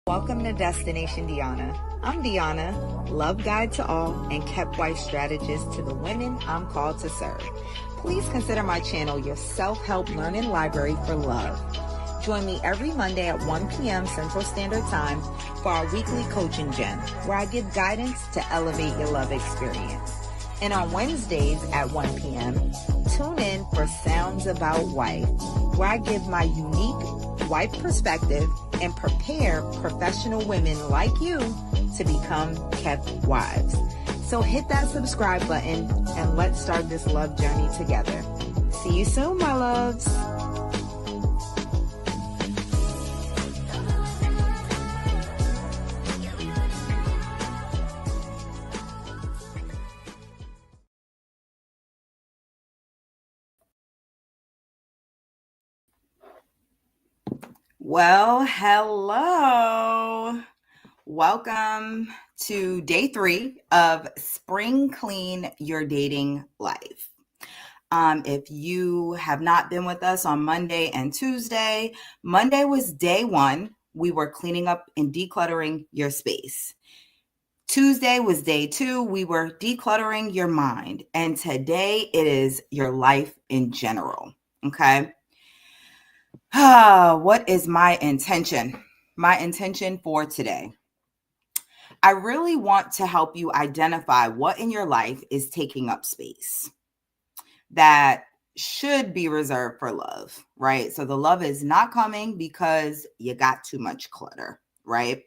Welcome to Destination Deanna. I'm Deanna, love guide to all and kept wife strategist to the women I'm called to serve. Please consider my channel your self-help learning library for love. Join me every Monday at 1 p.m. Central Standard Time for our weekly coaching gem, where I give guidance to elevate your love experience. And on Wednesdays at 1 p.m., tune in for Sounds About Wife, where I give my unique wife perspective and prepare professional women like you to become kept wives. So hit that subscribe button and let's start this love journey together. See you soon, my loves. Well, hello. Welcome to day 3 of Spring Clean Your Dating Life. If you have not been with us on Monday and Tuesday, Monday was day 1. We were cleaning up and decluttering your space. Tuesday was day 2. We were decluttering your mind. And today it is your life in general. Okay. What is my intention? My intention for today. I really want to help you identify what in your life is taking up space that should be reserved for love, right? So the love is not coming because you got too much clutter, right?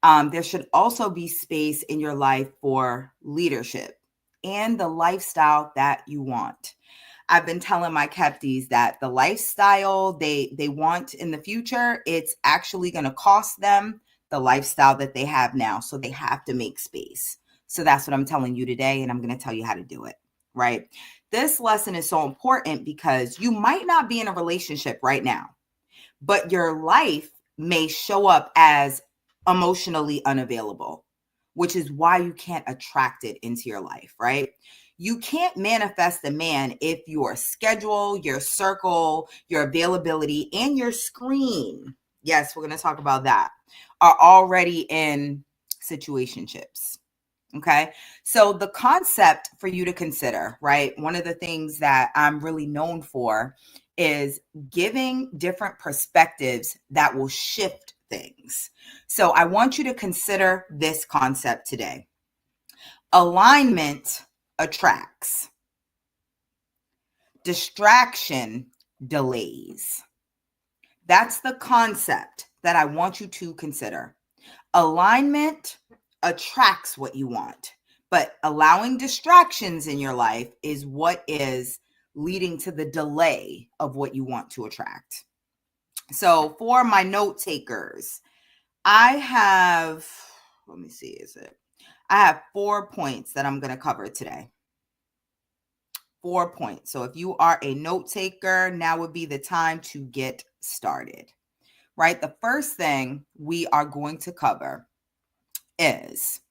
There should also be space in your life for leadership and the lifestyle that you want. I've been telling my Kepties that the lifestyle they want in the future, it's actually going to cost them the lifestyle that they have now. So they have to make space. So that's what I'm telling you today. And I'm going to tell you how to do it, right? This lesson is so important because you might not be in a relationship right now, but your life may show up as emotionally unavailable, which is why you can't attract it into your life, right? You can't manifest a man if your schedule, your circle, your availability, and your screen, yes, we're going to talk about that, are already in situationships. Okay. So the concept for you to consider, right? One of the things that I'm really known for is giving different perspectives that will shift things. So I want you to consider this concept today. Alignment attracts. Distraction delays. That's the concept that I want you to consider. Alignment attracts what you want, but allowing distractions in your life is what is leading to the delay of what you want to attract. So for my note takers, I have 4 points that I'm going to cover today. 4 points. So if you are a note taker, now would be the time to get started, right? The first thing we are going to cover is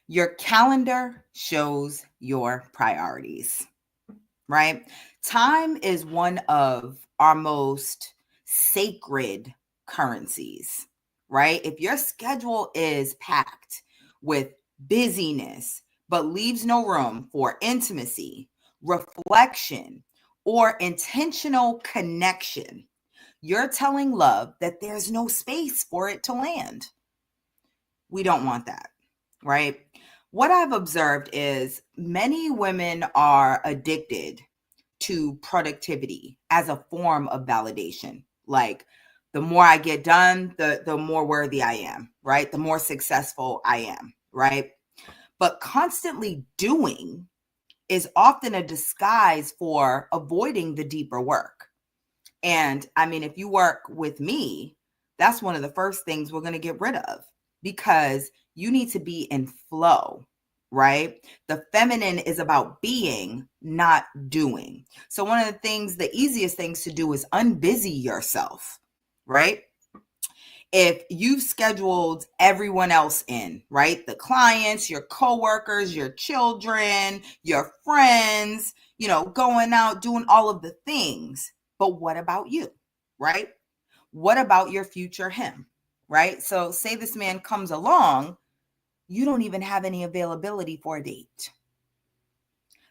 your calendar shows your priorities, right? Time is one of our most sacred currencies, right? If your schedule is packed with busyness, but leaves no room for intimacy, reflection, or intentional connection, you're telling love that there's no space for it to land. We don't want that, right? What I've observed is many women are addicted to productivity as a form of validation. Like, the more I get done, the more worthy I am, right? The more successful I am, right? But constantly doing is often a disguise for avoiding the deeper work. And I mean, if you work with me, that's one of the first things we're going to get rid of, because you need to be in flow, right? The feminine is about being, not doing. So one of the things, the easiest things to do is unbusy yourself, right? If you've scheduled everyone else in, right? The clients, your coworkers, your children, your friends, going out, doing all of the things. But what about you, right? What about your future him, right? So say this man comes along, you don't even have any availability for a date.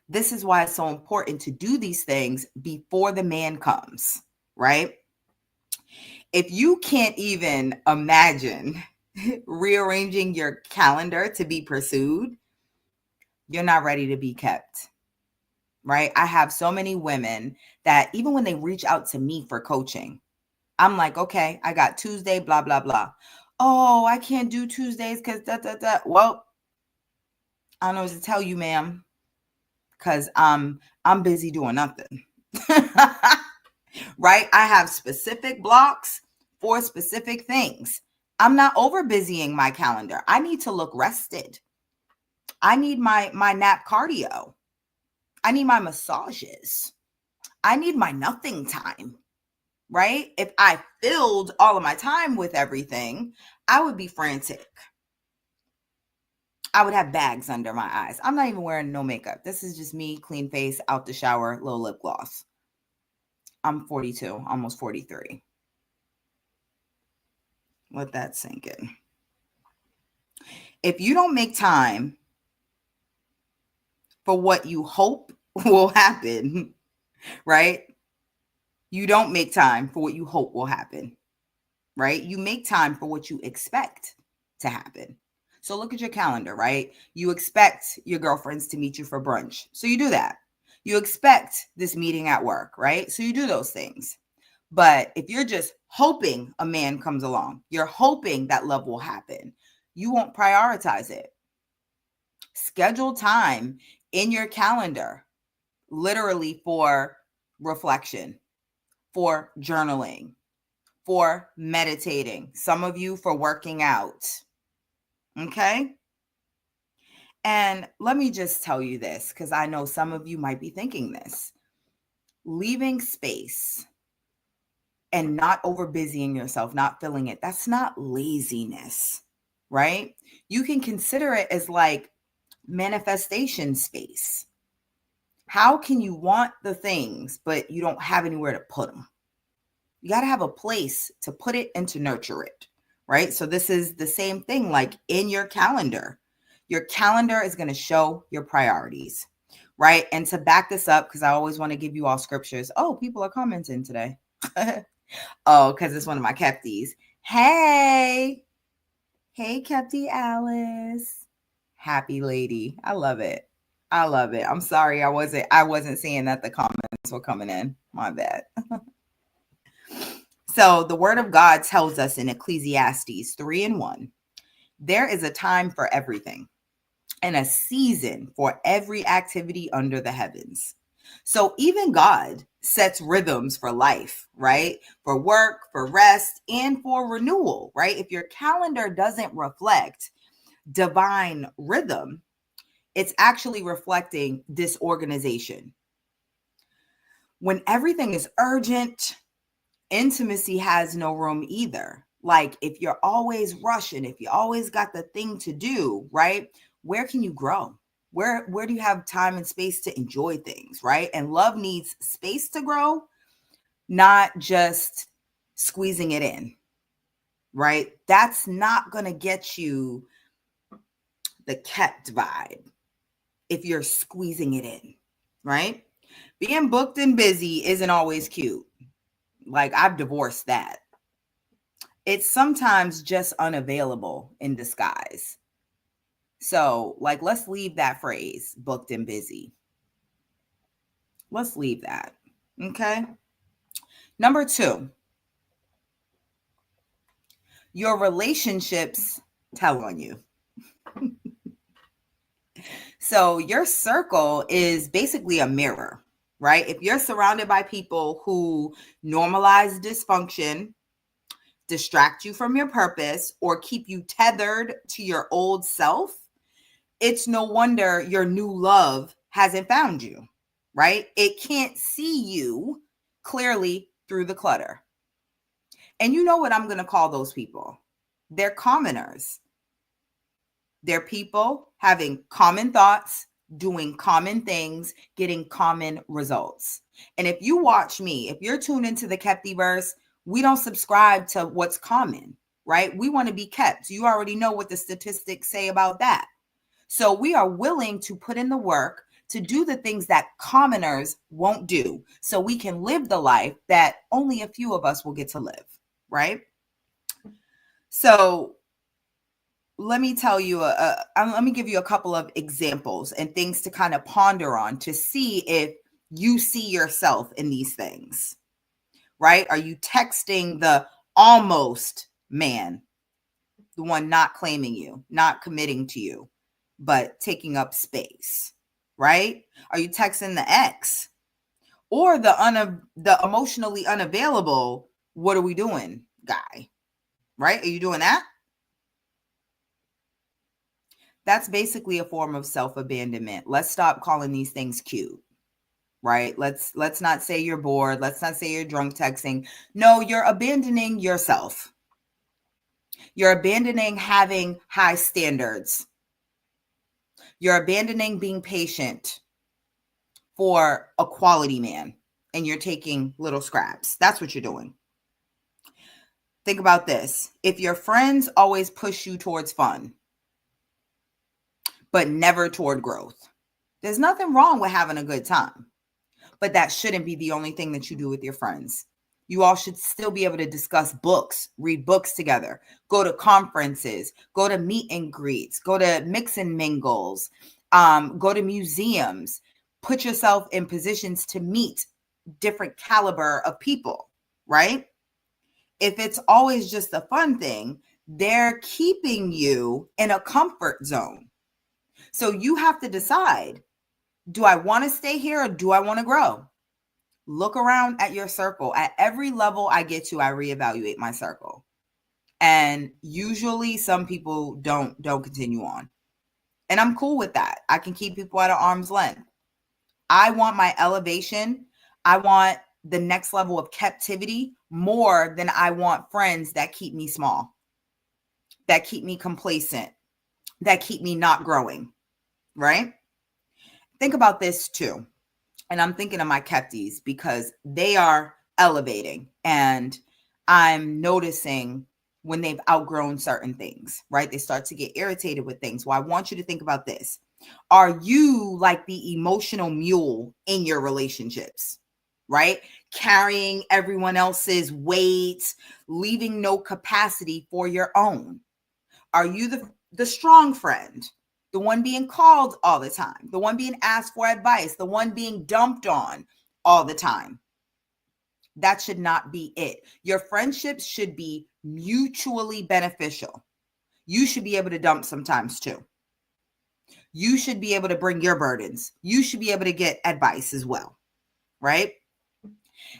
This is why it's so important to do these things before the man comes, right? If you can't even imagine rearranging your calendar to be pursued, you're not ready to be kept, right? I have so many women that even when they reach out to me for coaching, I'm like, okay, I got Tuesday, blah, blah, blah. Oh, I can't do Tuesdays because da, da, da. Well, I don't know what to tell you, ma'am, because I'm busy doing nothing. Right? I have specific blocks for specific things. I'm not over busying my calendar. I need to look rested. I need my nap cardio. I need my massages. I need my nothing time, right? If I filled all of my time with everything, I would be frantic. I would have bags under my eyes. I'm not even wearing no makeup. This is just me, clean face, out the shower, little lip gloss. I'm 42, almost 43. Let that sink in. If you don't make time for what you hope will happen, right? You don't make time for what you hope will happen, right? You make time for what you expect to happen. So look at your calendar, right? You expect your girlfriends to meet you for brunch. So you do that. You expect this meeting at work, right? So you do those things. But if you're just hoping a man comes along, you're hoping that love will happen, you won't prioritize it. Schedule time in your calendar, literally for reflection, for journaling, for meditating, some of you for working out. Okay? And let me just tell you this, because I know some of you might be thinking this. Leaving space and not over busying yourself, not filling it, that's not laziness, right? You can consider it as like manifestation space. How can you want the things, but you don't have anywhere to put them? You got to have a place to put it and to nurture it, right? So this is the same thing like in your calendar. Your calendar is going to show your priorities, right? And to back this up, because I always want to give you all scriptures. Oh, people are commenting today. Oh, because it's one of my Kepties. Hey, Kepty Alice. Happy lady. I love it. I love it. I'm sorry I wasn't seeing that the comments were coming in. My bad. So the word of God tells us in Ecclesiastes 3:1, there is a time for everything and a season for every activity under the heavens. So even God sets rhythms for life, right? For work, for rest, and for renewal, right? If your calendar doesn't reflect divine rhythm, it's actually reflecting disorganization. When everything is urgent, intimacy has no room either. Like if you're always rushing, if you always got the thing to do, right? Where can you grow? Where do you have time and space to enjoy things, right? And love needs space to grow, not just squeezing it in, right? That's not going to get you the kept vibe if you're squeezing it in, right? Being booked and busy isn't always cute. Like I've divorced that. It's sometimes just unavailable in disguise. So, like, let's leave that phrase, booked and busy. Let's leave that. Okay. Number 2, your relationships tell on you. So, your circle is basically a mirror, right? If you're surrounded by people who normalize dysfunction, distract you from your purpose, or keep you tethered to your old self, it's no wonder your new love hasn't found you, right? It can't see you clearly through the clutter. And you know what I'm going to call those people? They're commoners. They're people having common thoughts, doing common things, getting common results. And if you watch me, if you're tuned into the Keptiverse, We don't subscribe to what's common, right? We want to be kept. You already know what the statistics say about that. So we are willing to put in the work to do the things that commoners won't do so we can live the life that only a few of us will get to live, right? So let me tell you, let me give you a couple of examples and things to kind of ponder on to see if you see yourself in these things, right? Are you texting the almost man, the one not claiming you, not committing to you, but taking up space, right? Are you texting the ex or the emotionally unavailable, what are we doing guy, right? Are you doing that? That's basically a form of self-abandonment. Let's stop calling these things cute, right? Let's not say you're bored. Let's not say you're drunk texting. No, you're abandoning yourself. You're abandoning having high standards. You're abandoning being patient for a quality man, and you're taking little scraps. That's what you're doing. Think about this. If your friends always push you towards fun, but never toward growth, there's nothing wrong with having a good time, but that shouldn't be the only thing that you do with your friends. You all should still be able to discuss books, read books together, go to conferences, go to meet and greets, go to mix and mingles, go to museums, put yourself in positions to meet different caliber of people, right? If it's always just a fun thing, they're keeping you in a comfort zone. So you have to decide, do I want to stay here or do I want to grow? Look around at your circle. At every level I get to, I reevaluate my circle. And usually some people don't continue on. And I'm cool with that. I can keep people at an arm's length. I want my elevation. I want the next level of captivity more than I want friends that keep me small, that keep me complacent, that keep me not growing, right? Think about this too. And I'm thinking of my kepties because they are elevating and I'm noticing when they've outgrown certain things, right? They start to get irritated with things. Well, I want you to think about this. Are you like the emotional mule in your relationships, right? Carrying everyone else's weight, leaving no capacity for your own? Are you the strong friend? The one being called all the time, the one being asked for advice, the one being dumped on all the time. That should not be it. Your friendships should be mutually beneficial. You should be able to dump sometimes too. You should be able to bring your burdens. You should be able to get advice as well, right?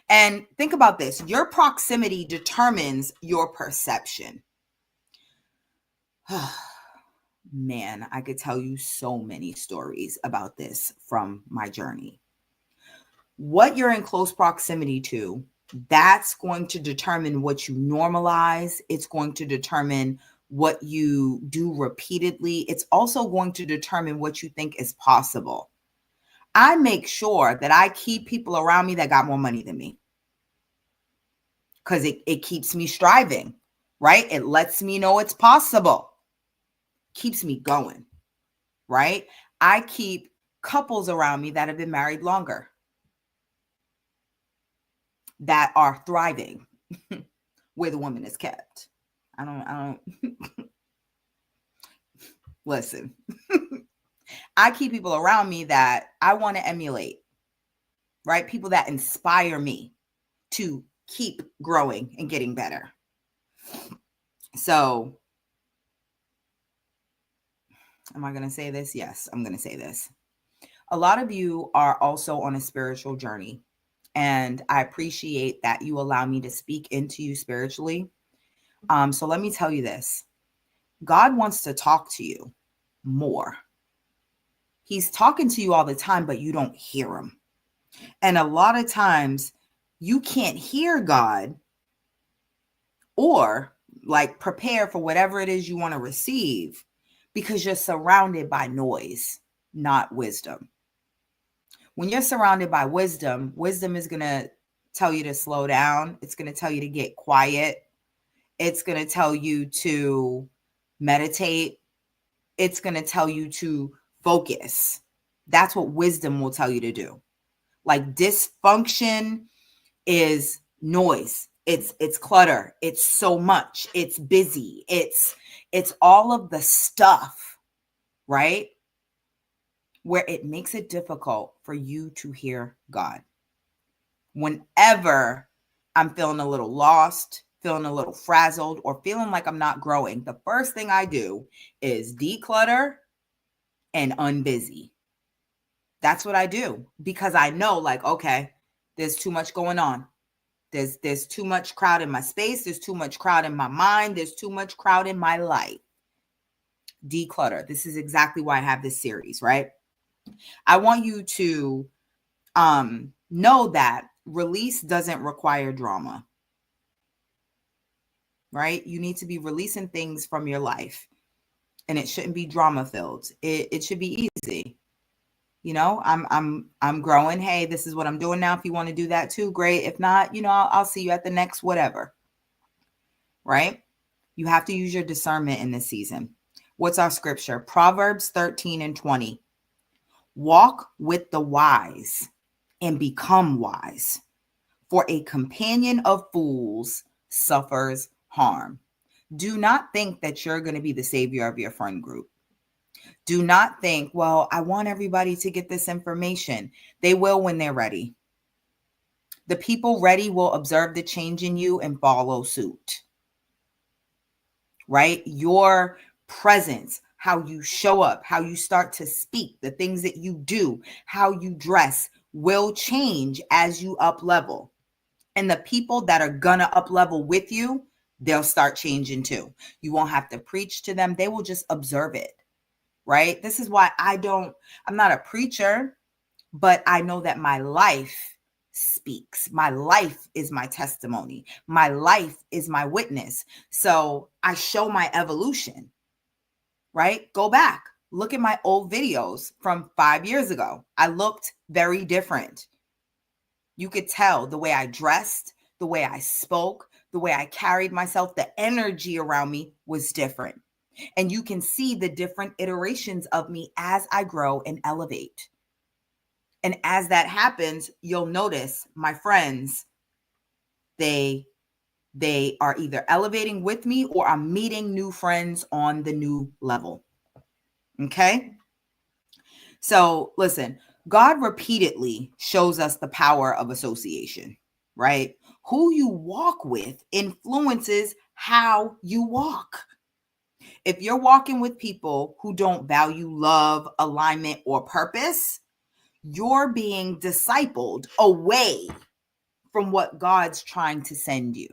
And think about this. Your proximity determines your perception. Man, I could tell you so many stories about this from my journey. What you're in close proximity to, that's going to determine what you normalize. It's going to determine what you do repeatedly. It's also going to determine what you think is possible. I make sure that I keep people around me that got more money than me because it keeps me striving, right? It lets me know it's possible. Keeps me going, right? I keep couples around me that have been married longer, that are thriving, where the woman is kept. I don't listen. I keep people around me that I want to emulate, right? People that inspire me to keep growing and getting better. So, am I going to say this? Yes, I'm going to say this. A lot of you are also on a spiritual journey, and I appreciate that you allow me to speak into you spiritually. So let me tell you this. God wants to talk to you more. He's talking to you all the time, but you don't hear him. And a lot of times you can't hear God or like prepare for whatever it is you want to receive because you're surrounded by noise, not wisdom. When you're surrounded by wisdom, wisdom is going to tell you to slow down. It's going to tell you to get quiet. It's going to tell you to meditate. It's going to tell you to focus. That's what wisdom will tell you to do. Like dysfunction is noise. It's clutter. It's so much. It's busy. It's all of the stuff, right? Where it makes it difficult for you to hear God. Whenever I'm feeling a little lost, feeling a little frazzled, or feeling like I'm not growing, the first thing I do is declutter and unbusy. That's what I do, because I know, like, okay, there's too much going on. There's too much crowd in my space. There's too much crowd in my mind. There's too much crowd in my life. Declutter. This is exactly why I have this series, right? I want you to know that release doesn't require drama, right? You need to be releasing things from your life, and it shouldn't be drama filled. It should be easy. You know, I'm growing. Hey, this is what I'm doing now. If you want to do that too, great. If not, you know, I'll see you at the next whatever. Right? You have to use your discernment in this season. What's our scripture? Proverbs 13:20. Walk with the wise and become wise, for a companion of fools suffers harm. Do not think that you're going to be the savior of your friend group. Do not think, well, I want everybody to get this information. They will when they're ready. The people ready will observe the change in you and follow suit. Right? Your presence, how you show up, how you start to speak, the things that you do, how you dress will change as you up level. And the people that are gonna up level with you, they'll start changing too. You won't have to preach to them. They will just observe it. Right? This is why I'm not a preacher, but I know that my life speaks. My life is my testimony. My life is my witness. So I show my evolution, right? Go back, look at my old videos from 5 years ago. I looked very different. You could tell the way I dressed, the way I spoke, the way I carried myself, the energy around me was different. And you can see the different iterations of me as I grow and elevate. And as that happens, you'll notice my friends, they are either elevating with me or I'm meeting new friends on the new level. Okay? So listen, God repeatedly shows us the power of association, right? Who you walk with influences how you walk. If you're walking with people who don't value love, alignment, or purpose, you're being discipled away from what God's trying to send you.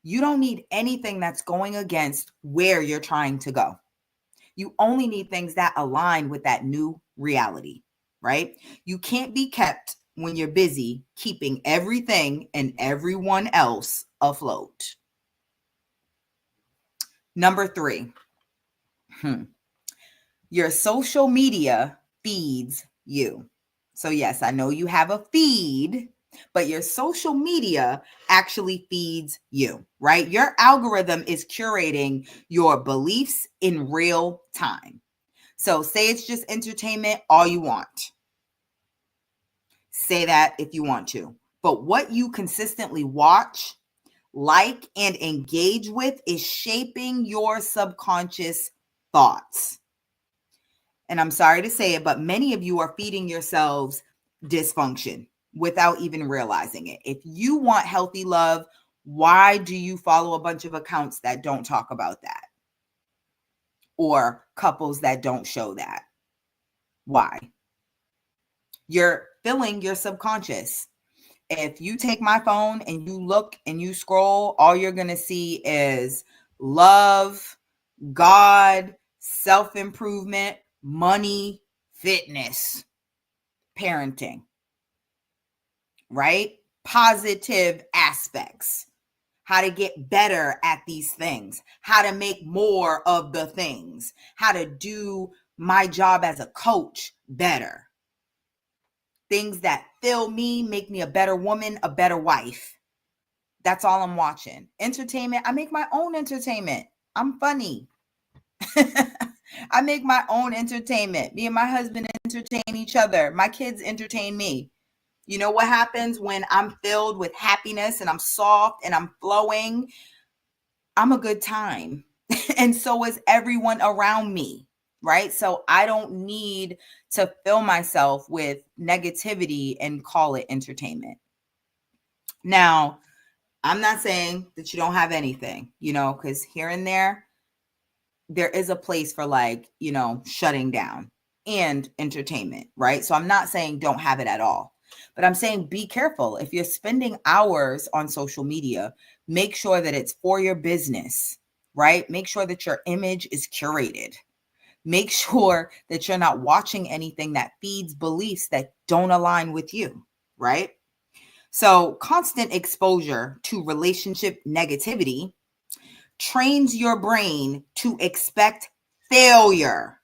You don't need anything that's going against where you're trying to go. You only need things that align with that new reality, right? You can't be kept when you're busy keeping everything and everyone else afloat. Number 3. Your social media feeds you. So yes, I know you have a feed, but your social media actually feeds you, right? Your algorithm is curating your beliefs in real time. So say it's just entertainment, all you want. Say that if you want to. But what you consistently watch, like, and engage with is shaping your subconscious thoughts. And I'm sorry to say it, but many of you are feeding yourselves dysfunction without even realizing it. If you want healthy love, why do you follow a bunch of accounts that don't talk about that? Or couples that don't show that? Why? You're filling your subconscious. If you take my phone and you look and you scroll, all you're going to see is love, God, self-improvement, money, fitness, parenting, right? Positive aspects, how to get better at these things, how to make more of the things, how to do my job as a coach better. things that fill me, make me a better woman, a better wife. That's all I'm watching. Entertainment, I make my own entertainment. I'm funny. I make my own entertainment. Me and my husband entertain each other. My kids entertain me. You know what happens when I'm filled with happiness and I'm soft and I'm flowing? I'm a good time. And so is everyone around me, right? So I don't need to fill myself with negativity and call it entertainment. Now, I'm not saying that you don't have anything, because here and there is a place for shutting down and entertainment, right? So I'm not saying don't have it at all, but I'm saying be careful. If you're spending hours on social media, make sure that it's for your business, right? Make sure that your image is curated. Make sure that you're not watching anything that feeds beliefs that don't align with you, right? So constant exposure to relationship negativity trains your brain to expect failure,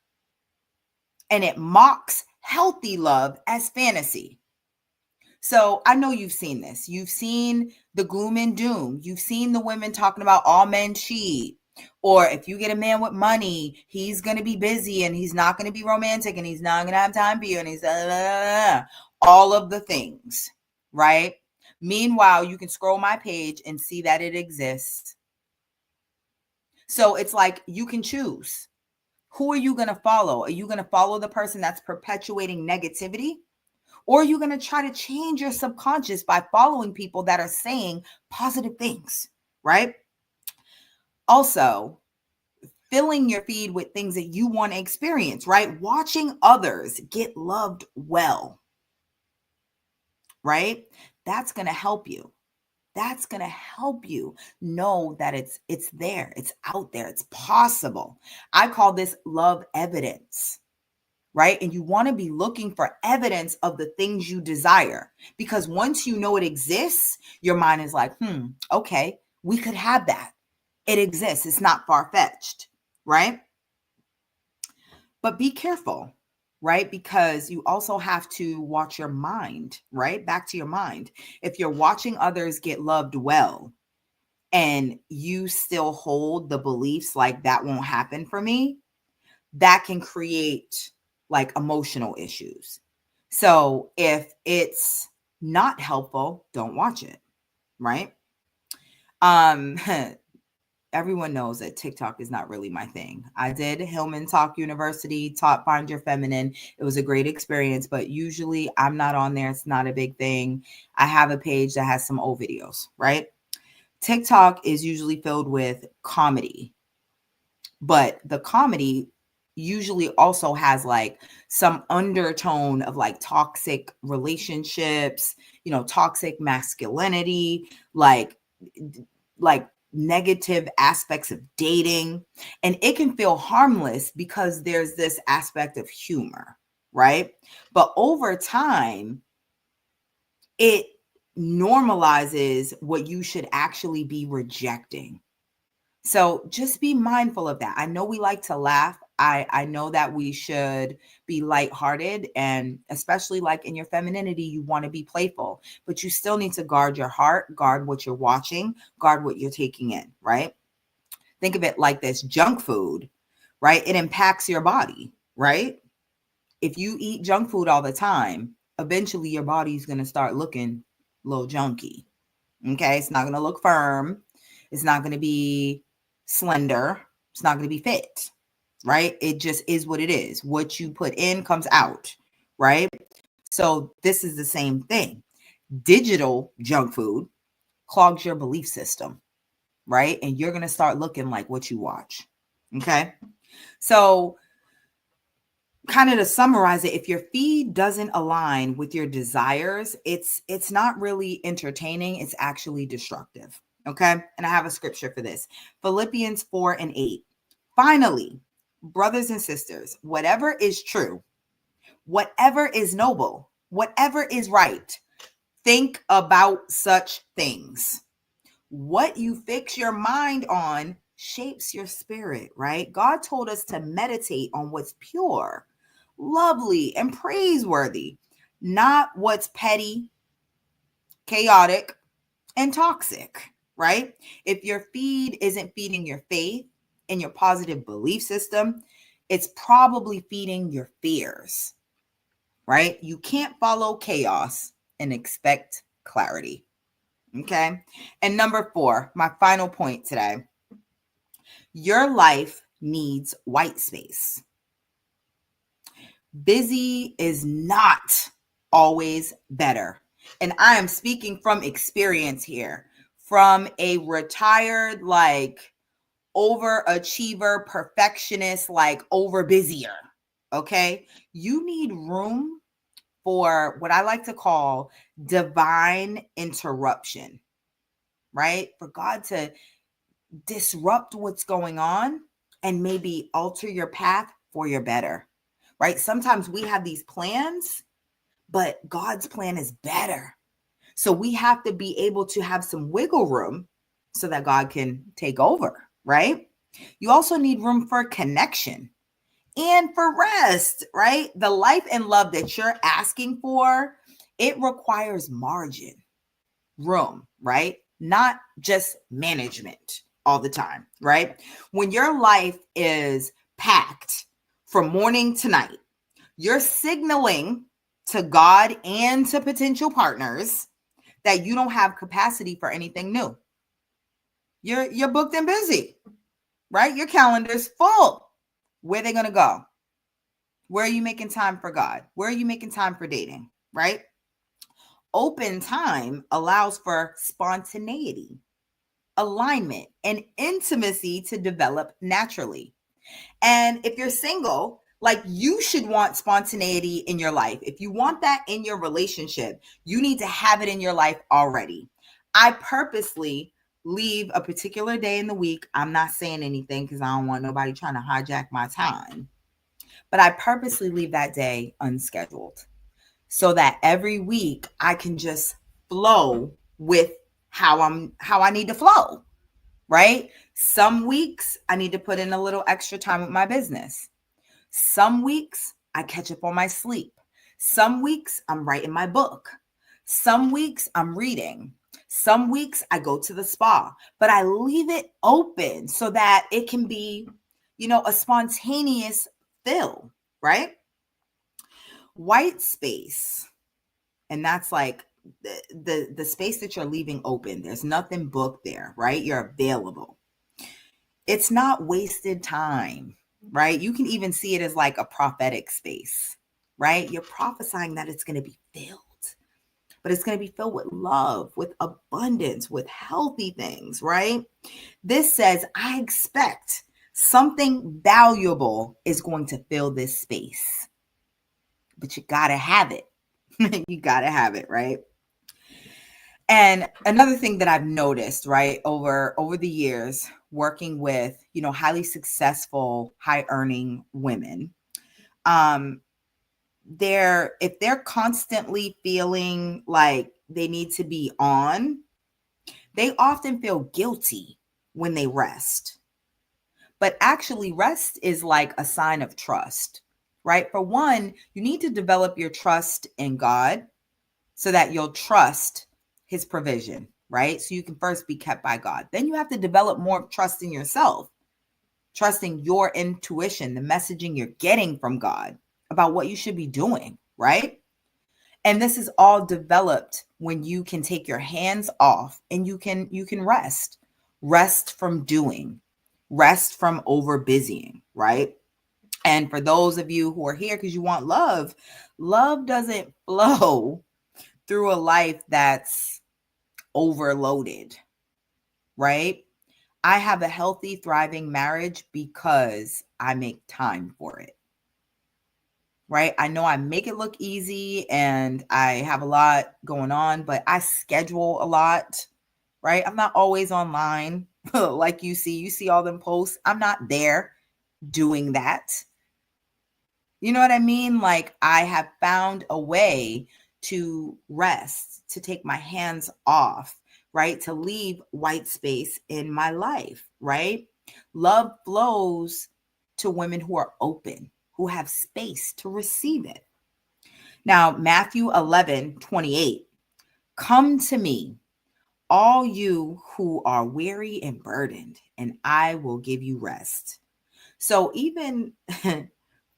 and it mocks healthy love as fantasy. So I know you've seen this. You've seen the gloom and doom. You've seen the women talking about all men cheat. Or if you get a man with money, he's going to be busy and he's not going to be romantic and he's not going to have time for you and he's all of the things, right? Meanwhile, you can scroll my page and see that it exists. So it's like you can choose. Who are you going to follow? Are you going to follow the person that's perpetuating negativity? Or are you going to try to change your subconscious by following people that are saying positive things, right? Also, filling your feed with things that you want to experience, right? Watching others get loved well, right? That's going to help you. That's going to help you know that it's there, it's out there, it's possible. I call this love evidence, right? And you want to be looking for evidence of the things you desire, because once you know it exists, your mind is like, okay, we could have that. It exists. It's not far-fetched, right? But be careful, right? Because you also have to watch your mind, right? Back to your mind. If you're watching others get loved well and you still hold the beliefs like that won't happen for me, that can create like emotional issues. So if it's not helpful, don't watch it, right? Everyone knows that TikTok is not really my thing. I did Hillman Talk University, taught Find Your Feminine. It was a great experience, but usually I'm not on there. It's not a big thing. I have a page that has some old videos, right? TikTok is usually filled with comedy, but the comedy usually also has like some undertone of like toxic relationships, toxic masculinity, like negative aspects of dating. And it can feel harmless because there's this aspect of humor, right? But over time, it normalizes what you should actually be rejecting. So just be mindful of that. I know we like to laugh. I know that we should be lighthearted, and especially like in your femininity, you want to be playful, but you still need to guard your heart, guard what you're watching, guard what you're taking in, right? Think of it like this: junk food, right? It impacts your body, right? If you eat junk food all the time, eventually your body's going to start looking a little junky. Okay. It's not going to look firm. It's not going to be slender. It's not going to be fit, right? It just is what it is. What you put in comes out, right? So this is the same thing. Digital junk food clogs your belief system, right? And you're going to start looking like what you watch. Okay. So kind of to summarize it, if your feed doesn't align with your desires, it's not really entertaining. It's actually destructive. Okay. And I have a scripture for this. Philippians 4:8. Finally, brothers and sisters, whatever is true, whatever is noble, whatever is right, think about such things. What you fix your mind on shapes your spirit, right? God told us to meditate on what's pure, lovely, and praiseworthy. not what's petty, chaotic, and toxic, right? If your feed isn't feeding your faith and your positive belief system, it's probably feeding your fears, right? You can't follow chaos and expect clarity. Okay. And number 4, my final point today, your life needs white space. Busy is not always better. And I am speaking from experience here, from a retired, like, overachiever, perfectionist, like, over busier. Okay. You need room for what I like to call divine interruption, right? For God to disrupt what's going on and maybe alter your path for your better, right? Sometimes we have these plans, but God's plan is better. So we have to be able to have some wiggle room so that God can take over, right? You also need room for connection and for rest, right? The life and love that you're asking for, it requires margin, room, right? Not just management all the time, right? When your life is packed from morning to night, you're signaling to God and to potential partners that you don't have capacity for anything new. You're booked and busy, right? Your calendar's full. Where are they going to go? Where are you making time for God? Where are you making time for dating, right? Open time allows for spontaneity, alignment, and intimacy to develop naturally. And if you're single, like, you should want spontaneity in your life. If you want that in your relationship, you need to have it in your life already. I purposely leave a particular day in the week. I'm not saying anything because I don't want nobody trying to hijack my time. But I purposely leave that day unscheduled so that every week I can just flow with how I need to flow, right? Some weeks I need to put in a little extra time with my business. Some weeks I catch up on my sleep. Some weeks I'm writing my book. Some weeks I'm reading. Some weeks I go to the spa, but I leave it open so that it can be, a spontaneous fill, right? White space. And that's like the space that you're leaving open. There's nothing booked there, right? You're available. It's not wasted time, right? You can even see it as like a prophetic space, right? You're prophesying that it's going to be filled, but it's going to be filled with love, with abundance, with healthy things, right? This says, I expect something valuable is going to fill this space, but you got to have it. You got to have it, right? And another thing that I've noticed, right, over the years working with, highly successful, high earning women, if they're constantly feeling like they need to be on, they often feel guilty when they rest. But actually, rest is like a sign of trust, right? For one, you need to develop your trust in God so that you'll trust his provision, right? So you can first be kept by God. Then you have to develop more trust in yourself, trusting your intuition, the messaging you're getting from God about what you should be doing, right? And this is all developed when you can take your hands off and you can rest from doing, rest from over busying, right? And for those of you who are here because you want love, love doesn't flow through a life that's overloaded, right? I have a healthy, thriving marriage because I make time for it, right? I know I make it look easy and I have a lot going on, but I schedule a lot, right? I'm not always online like you see all them posts. I'm not there doing that. You know what I mean? Like, I have found a way to rest, to take my hands off, right? To leave white space in my life, right? Love flows to women who are open, who have space to receive it. Now, Matthew 11:28, come to me, all you who are weary and burdened, and I will give you rest. So even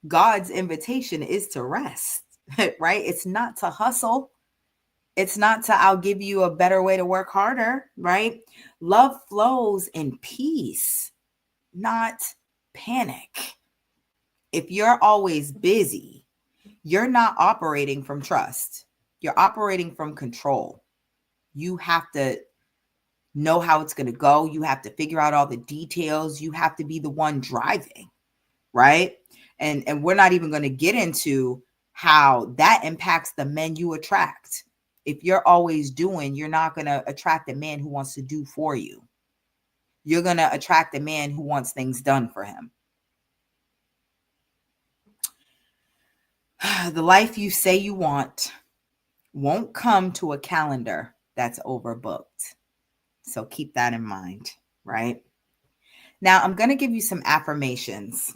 God's invitation is to rest, right? It's not to hustle. It's not to, I'll give you a better way to work harder, right? Love flows in peace, not panic. If you're always busy, you're not operating from trust. You're operating from control. You have to know how it's going to go. You have to figure out all the details. You have to be the one driving, right? And we're not even going to get into how that impacts the men you attract. If you're always doing, you're not going to attract a man who wants to do for you. You're going to attract a man who wants things done for him. The life you say you want won't come to a calendar that's overbooked. So keep that in mind, right? Now, I'm going to give you some affirmations,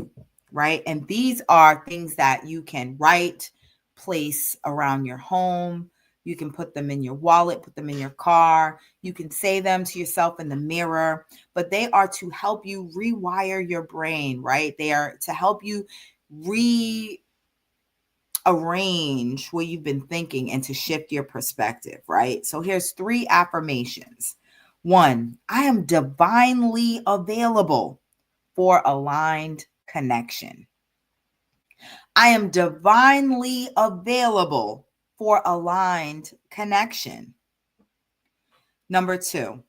right? And these are things that you can write, place around your home. You can put them in your wallet, put them in your car. You can say them to yourself in the mirror, but they are to help you rewire your brain, right? They are to help you rearrange what you've been thinking and to shift your perspective, right? So here's 3 affirmations. 1, I am divinely available for aligned connection. I am divinely available for aligned connection. Number 2,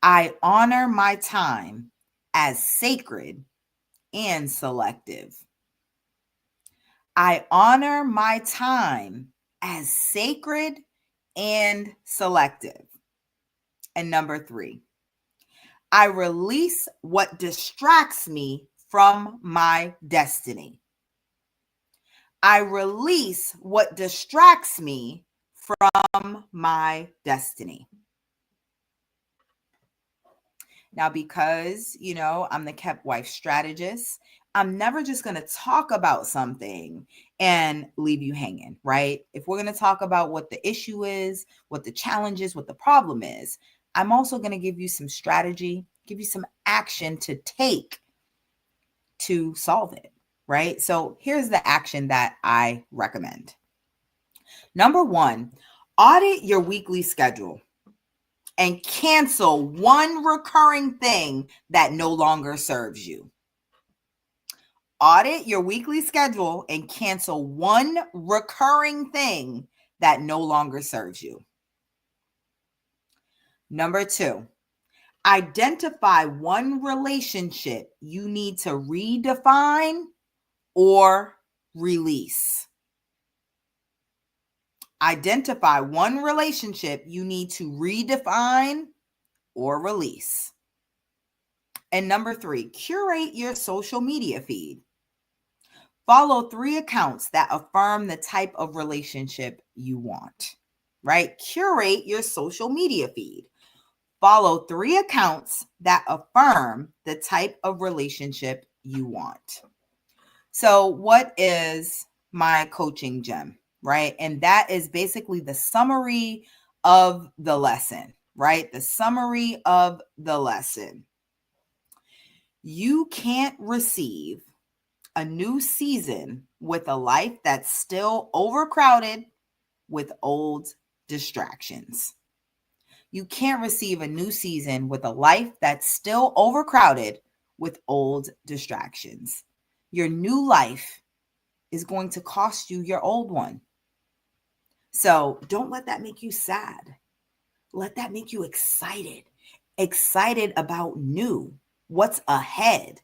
I honor my time as sacred and selective. I honor my time as sacred and selective. And number 3, I release what distracts me from my destiny. I release what distracts me from my destiny. Now, because, I'm the kept wife strategist, I'm never just going to talk about something and leave you hanging, right? If we're going to talk about what the issue is, what the challenge is, what the problem is, I'm also going to give you some strategy, give you some action to take to solve it, right? So here's the action that I recommend. Number 1, audit your weekly schedule and cancel one recurring thing that no longer serves you. Audit your weekly schedule and cancel one recurring thing that no longer serves you. Number 2, identify one relationship you need to redefine or release. Identify one relationship you need to redefine or release. And number 3, curate your social media feed. Follow 3 accounts that affirm the type of relationship you want, right? Curate your social media feed. Follow 3 accounts that affirm the type of relationship you want. So what is my coaching gem, right? And that is basically the summary of the lesson, right? The summary of the lesson. You can't receive a new season with a life that's still overcrowded with old distractions. You can't receive a new season with a life that's still overcrowded with old distractions. Your new life is going to cost you your old one. So don't let that make you sad. Let that make you excited. Excited about new. What's ahead?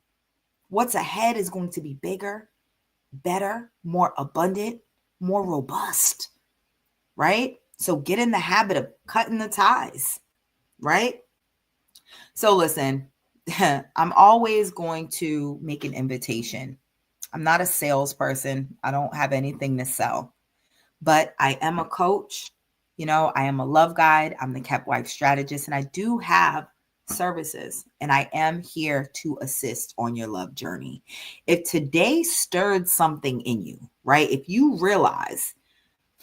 What's ahead is going to be bigger, better, more abundant, more robust, right? So get in the habit of cutting the ties, right? So listen, I'm always going to make an invitation. I'm not a salesperson. I don't have anything to sell, but I am a coach. I am a love guide. I'm the kept wife strategist, and I do have services, and I am here to assist on your love journey. If today stirred something in you, right? If you realize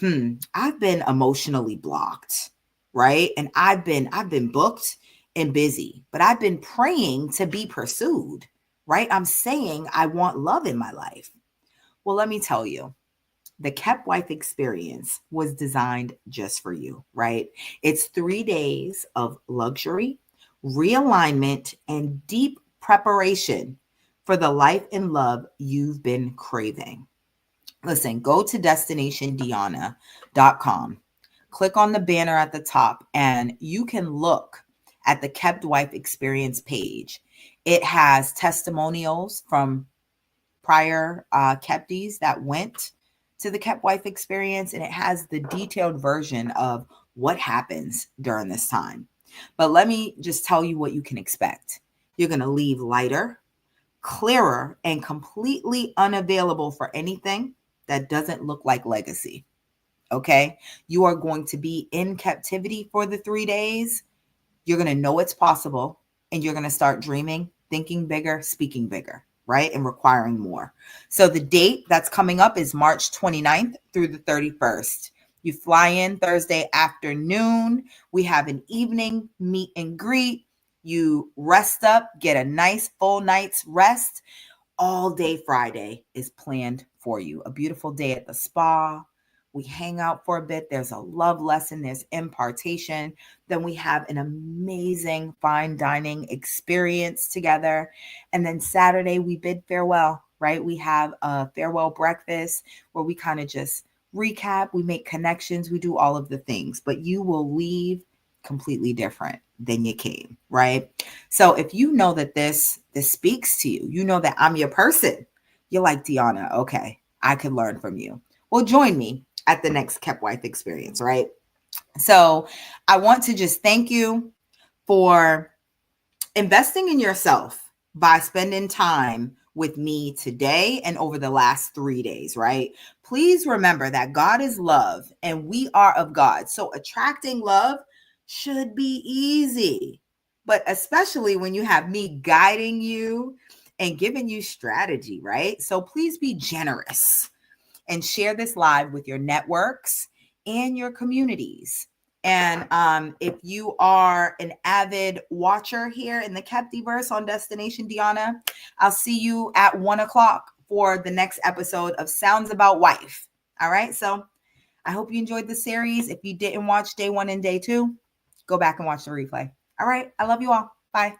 I've been emotionally blocked, right? And I've been booked and busy, but I've been praying to be pursued, right? I'm saying I want love in my life. Well, let me tell you, the Kept Wife experience was designed just for you, right? It's 3 days of luxury, realignment, and deep preparation for the life and love you've been craving. Listen, go to destinationdiana.com, click on the banner at the top, and you can look at the Kept Wife experience page. It has testimonials from prior Kepties that went to the Kept Wife experience, and it has the detailed version of what happens during this time. But let me just tell you what you can expect. You're going to leave lighter, clearer, and completely unavailable for anything that doesn't look like legacy. Okay. You are going to be in captivity for the 3 days. You're going to know it's possible, and you're going to start dreaming, thinking bigger, speaking bigger, right? And requiring more. So the date that's coming up is March 29th through the 31st. You fly in Thursday afternoon. We have an evening meet and greet. You rest up, get a nice full night's rest. All day Friday is planned for you. A beautiful day at the spa. We hang out for a bit. There's a love lesson, there's impartation. Then we have an amazing fine dining experience together. And then Saturday, we bid farewell, right? We have a farewell breakfast where we kind of just recap, we make connections, we do all of the things, but you will leave completely different than you came, right? So if you know that this speaks to you, you know that I'm your person. You're like, Deanna, okay, I could learn from you. Well, join me at the next Kept Wife experience, right? So I want to just thank you for investing in yourself by spending time with me today and over the last 3 days, right? Please remember that God is love and we are of God. So attracting love should be easy, but especially when you have me guiding you and giving you strategy, right? So please be generous and share this live with your networks and your communities. And if you are an avid watcher here in the Captiverse on Destination Diana, I'll see you at 1 o'clock for the next episode of Sounds About Wife. All right. So I hope you enjoyed the series. If you didn't watch day 1 and day 2, go back and watch the replay. All right. I love you all. Bye.